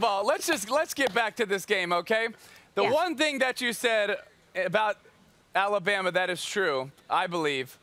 of all, let's get back to this game, okay? The one thing that you said about Alabama that is true, I believe,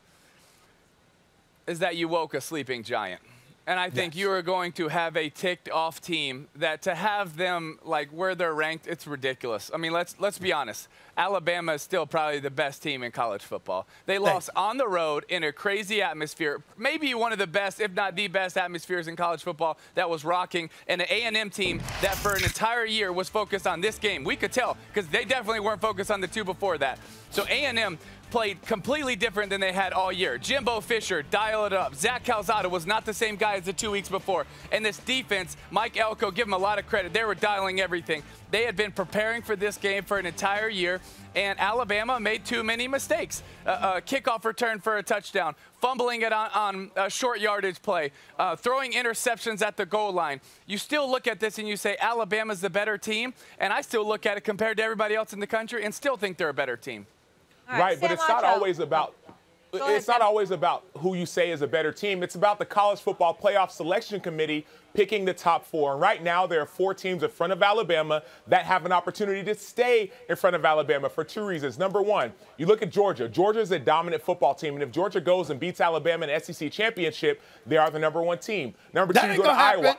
is that you woke a sleeping giant. And I think you are going to have a ticked-off team that to have them, like, where they're ranked, it's ridiculous. I mean, let's be honest. Alabama is still probably the best team in college football. They lost on the road in a crazy atmosphere, maybe one of the best, if not the best atmospheres in college football that was rocking, and an A&M team that for an entire year was focused on this game. We could tell because they definitely weren't focused on the two before that. So A&M played completely different than they had all year. Jimbo Fisher, dial it up. Zach Calzada was not the same guy as the 2 weeks before. And this defense, Mike Elko, give him a lot of credit. They were dialing everything. They had been preparing for this game for an entire year, and Alabama made too many mistakes. Kickoff return for a touchdown, fumbling it on a short yardage play, throwing interceptions at the goal line. You still look at this and you say Alabama's the better team, and I still look at it compared to everybody else in the country and still think they're a better team. Right, but it's not always about who you say is a better team. It's about the College Football Playoff Selection Committee picking the top 4. And right now there are 4 teams in front of Alabama that have an opportunity to stay in front of Alabama for 2 reasons. Number one, you look at Georgia. Georgia is a dominant football team, and if Georgia goes and beats Alabama in the SEC championship, they are the number 1 team. Number 2, you go to Iowa.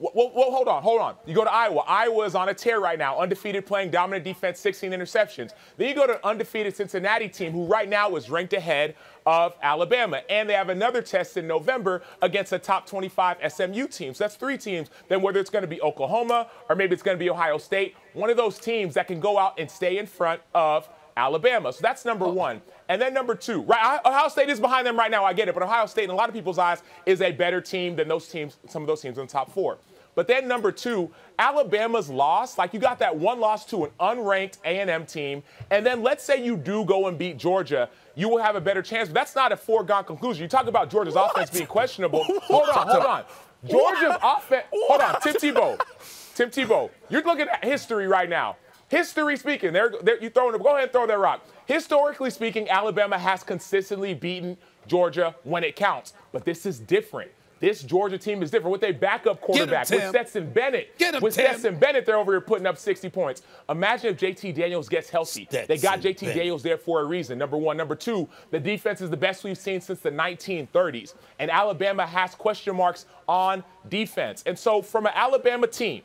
Well, hold on. You go to Iowa. Iowa is on a tear right now, undefeated, playing dominant defense, 16 interceptions. Then you go to an undefeated Cincinnati team, who right now is ranked ahead of Alabama. And they have another test in November against a top 25 SMU team. So that's 3 teams. Then whether it's going to be Oklahoma or maybe it's going to be Ohio State, one of those teams that can go out and stay in front of Alabama. So that's number 1. And then number 2, right? Ohio State is behind them right now. I get it. But Ohio State, in a lot of people's eyes, is a better team than those teams, some of those teams in the top 4. But then number 2, Alabama's loss, like you got that one loss to an unranked A&M team, and then let's say you do go and beat Georgia, you will have a better chance. But that's not a foregone conclusion. You talk about Georgia's offense being questionable. Hold on. Georgia's offense. Hold on, Tim Tebow. You're looking at history right now. History speaking, you throwing them. Go ahead and throw that rock. Historically speaking, Alabama has consistently beaten Georgia when it counts. But this is different. This Georgia team is different with a backup quarterback, with Stetson Bennett. Stetson Bennett, they're over here putting up 60 points. Imagine if JT Daniels gets healthy. They got JT Daniels there for a reason, number 1. Number 2, the defense is the best we've seen since the 1930s. And Alabama has question marks on defense. And so from an Alabama team,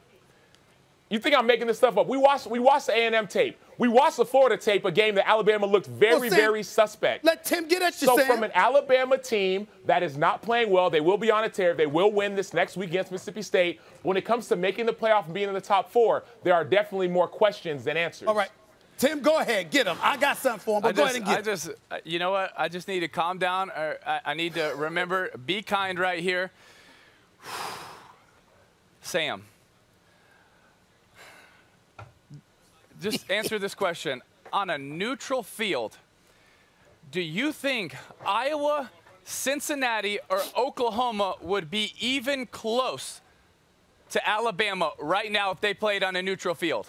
you think I'm making this stuff up? We watched the A&M tape. We watched the Florida tape, a game that Alabama looked very suspect. Let Tim get at you, So Sam. from an Alabama team that is not playing well, they will be on a tear. They will win this next week against Mississippi State. When it comes to making the playoff and being in the top 4, there are definitely more questions than answers. All right. Tim, go ahead. Get him. I got something for him, but go ahead and get him. You know what? I just need to calm down. I need to remember, be kind right here. Sam. Just answer this question. On a neutral field, do you think Iowa, Cincinnati, or Oklahoma would be even close to Alabama right now if they played on a neutral field?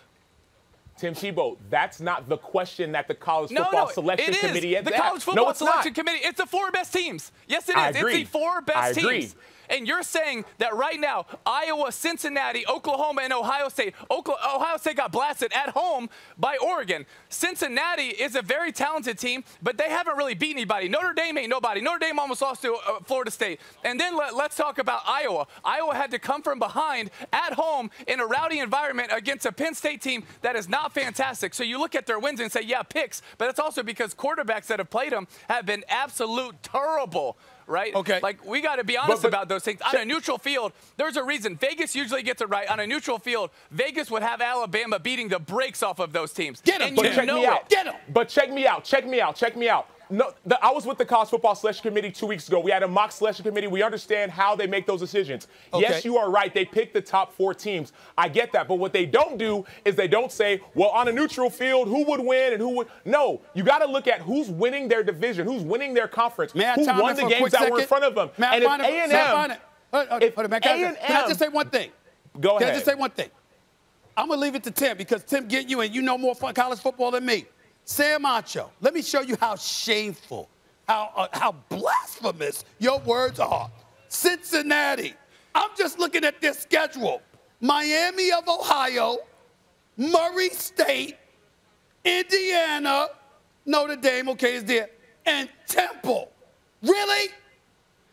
Tim Tebow, that's not the question that the College Football Selection Committee has. The College Football Selection Committee, it's the 4 best teams. Yes, it is. It's the 4 best teams. And you're saying that right now, Iowa, Cincinnati, Oklahoma, and Ohio State. Ohio State got blasted at home by Oregon. Cincinnati is a very talented team, but they haven't really beat anybody. Notre Dame ain't nobody. Notre Dame almost lost to Florida State. And then let's talk about Iowa. Iowa had to come from behind at home in a rowdy environment against a Penn State team that is not fantastic. So you look at their wins and say, yeah, picks. But it's also because quarterbacks that have played them have been absolute terrible. Right? Okay. Like, we got to be honest about those things. On a neutral field, there's a reason. Vegas usually gets it right. On a neutral field, Vegas would have Alabama beating the brakes off of those teams. Get him. But check me out. Get him. But check me out. No, I was with the College Football Selection Committee 2 weeks ago. We had a mock selection committee. We understand how they make those decisions. Okay. Yes, you are right. They pick the top 4 teams. I get that. But what they don't do is they don't say, well, on a neutral field, who would win and who would. No, you got to look at who's winning their division, who's winning their conference, who won the games that were in front of them. And if A&M. Can I just say one thing? Go ahead. Can I just say one thing? I'm going to leave it to Tim because Tim getting you, and you know more college football than me. Sam Acho, let me show you how shameful, how blasphemous your words are. Cincinnati, I'm just looking at this schedule. Miami of Ohio, Murray State, Indiana, Notre Dame, okay, is there, and Temple. Really?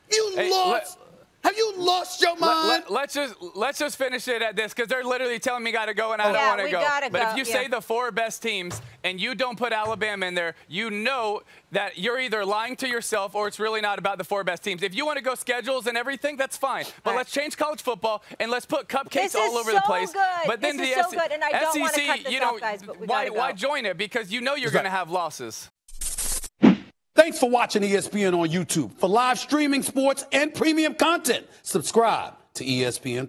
You lost? Have you lost your mind? Let's just finish it at this, because they're literally telling me gotta go and I don't want to go. But if you say the 4 best teams and you don't put Alabama in there, you know that you're either lying to yourself or it's really not about the 4 best teams. If you want to go schedules and everything, that's fine. But let's change college football and let's put cupcakes all over the place. Good. But then this is so good, and I don't want to cut this off, guys, but we gotta go. Why join it? Because you know you're going to have losses. Thanks for watching ESPN on YouTube. For live streaming, sports, and premium content, subscribe to ESPN+.